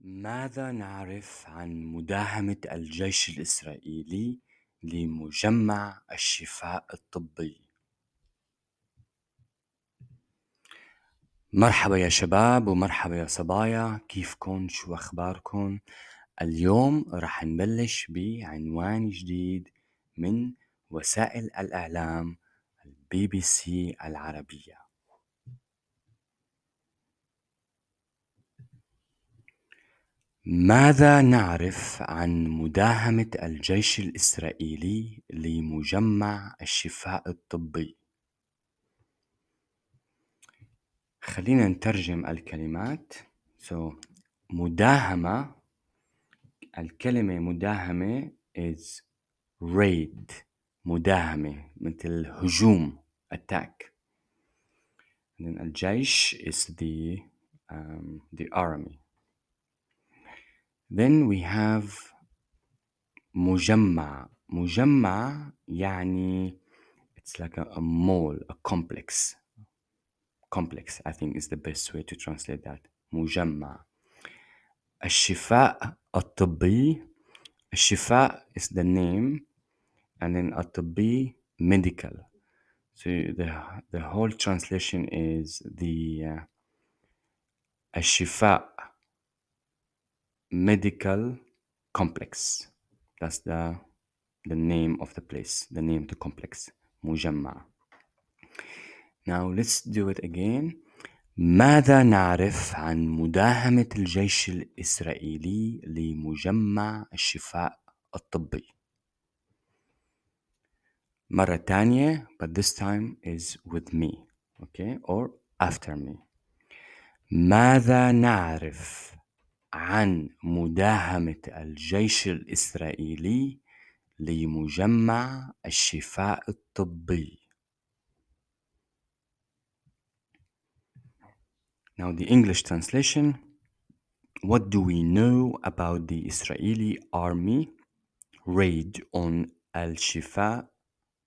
ماذا نعرف عن مداهمة الجيش الإسرائيلي لمجمع الشفاء الطبي؟ مرحبا يا شباب ومرحبا يا صبايا، كيفكن؟ شو أخباركن؟ اليوم رح نبلش بعنوان جديد من وسائل الإعلام البي بي سي العربية. ماذا نعرف عن مداهمة الجيش الإسرائيلي لمجمع الشفاء الطبي؟ خلينا نترجم الكلمات. مداهمة، الكلمة مداهمة is raid، مداهمة مثل هجوم attack. And then الجيش is the army. Then we have مجمع. مجمع يعني it's like a mall, a complex. Complex, I think, is the best way to translate that. مجمع. الشفاء الطبي. الشفاء is the name, and then الطبي medical. So the whole translation is الشفاء medical complex. That's the name of the place, the name of the complex. مجمع. Now let's do it again. ماذا نعرف عن مداهمة الجيش الإسرائيلي لمجمع الشفاء الطبي؟ مرة تانية, but this time is with me, okay, or after me. ماذا نعرف عن مداهمة الجيش الإسرائيلي لمجمع الشفاء الطبي؟ Now the English translation. What do we know about the Israeli army raid on Al-Shifa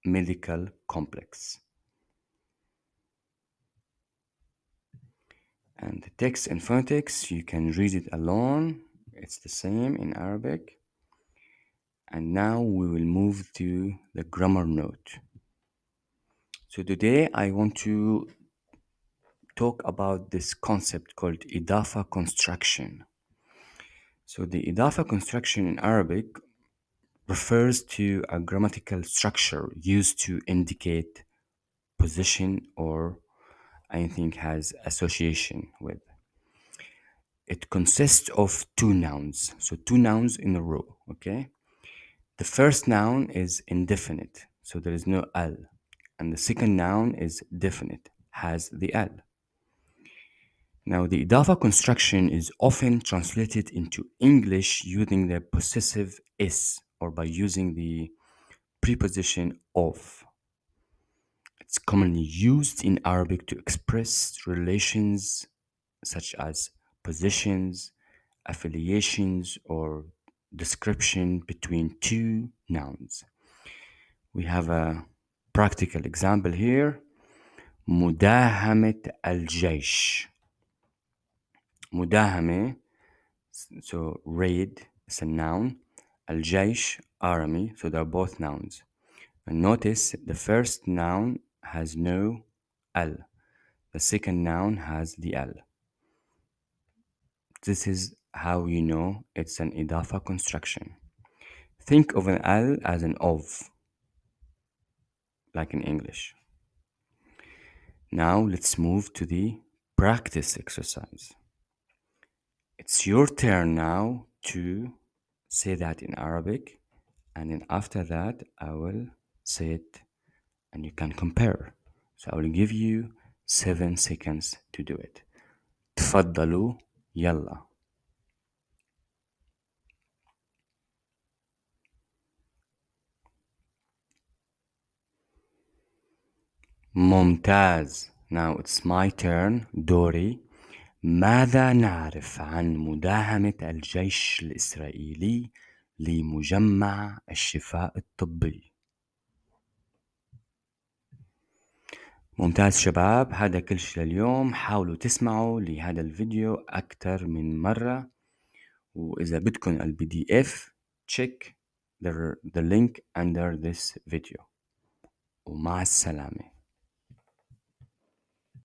medical complex? And the text and phonetics, you can read it alone. It's the same in Arabic. And now we will move to the grammar note. So today I want to talk about this concept called idafa construction. So the idafa construction in Arabic refers to a grammatical structure used to indicate position or anything has association with. It consists of two nouns. So two nouns in a row, okay? The first noun is indefinite, so there is no al. And the second noun is definite, has the al. Now, the idafa construction is often translated into English using the possessive is, or by using the preposition of. It's commonly used in Arabic to express relations such as positions, affiliations, or description between two nouns. We have a practical example here. مداهمة الجيش. مداهمة, so raid is a noun. الجيش, army, so they're both nouns. And notice the first noun has no al. The second noun has the al. This is how you know it's an idafa construction. Think of an al as an of, like in English. Now let's move to the practice exercise. It's your turn now to say that in Arabic, and then after that I will say it and you can compare. So I will give you 7 seconds to do it. تفضلوا يلا. ممتاز. Now it's my turn. دوري. ماذا نعرف عن مداهمة الجيش الإسرائيلي لمجمع الشفاء الطبي؟ ممتاز شباب، هذا كل شيء لليوم. حاولوا تسمعوا لهذا الفيديو أكثر من مرة وإذا بدكم البي دي اف check the link under this video. ومع السلامة.